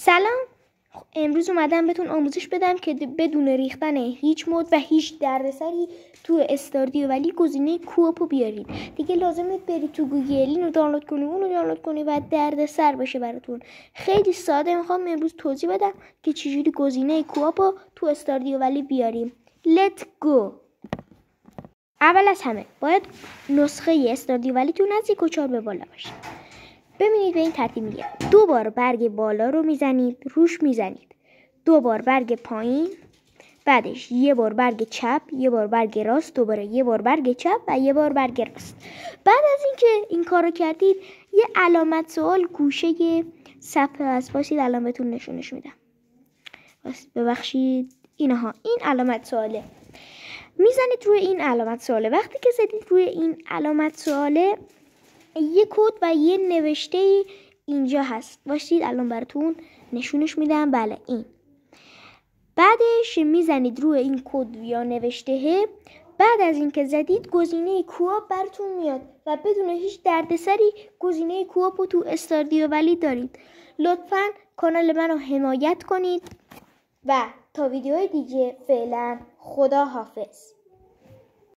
سلام. امروز اومدم بهتون آموزش بدم که بدون ریختن هیچ مود و هیچ دردسری تو استاردیو ولی گزینه کوآپو بیارید. دیگه لازمه برید تو گوگل اینو دانلود کنی اونو دانلود کنی و دردسر باشه براتون. خیلی ساده میخوام امروز توضیح بدم که چجوری گزینه کوآپو تو استاردیو ولی بیاریم. Let's go. اول از همه باید نسخه استاردیو ولیتون از 1 و 4 به بالا باشه. ببینید به این ترتیب میگه 2 بار برگ بالا رو میزنید، روش میزنید، 2 بار برگ پایین، بعدش 1 بار برگ چپ، 1 بار برگ راست، دوباره 1 بار برگ چپ و 1 بار برگ راست. بعد از اینکه این کارو کردید یه علامت سوال گوشه صفحه هست، واسید الان بهتون نشونش میدم. ببخشید اینها، این علامت سواله، میزنید روی این علامت سواله. وقتی که زدید روی این علامت سواله یه کد و یه نوشته اینجا هست، واسید الان براتون نشونش میدم. بله این. بعدش میزنید روی این کد یا نوشته. بعد از اینکه زدید گزینه کوآپ براتون میاد و بدون هیچ دردسری گزینه کوآپ تو استاردیو ولی دارید. لطفاً کانال منو حمایت کنید و تا ویدیوهای دیگه فعلا خدا حافظ.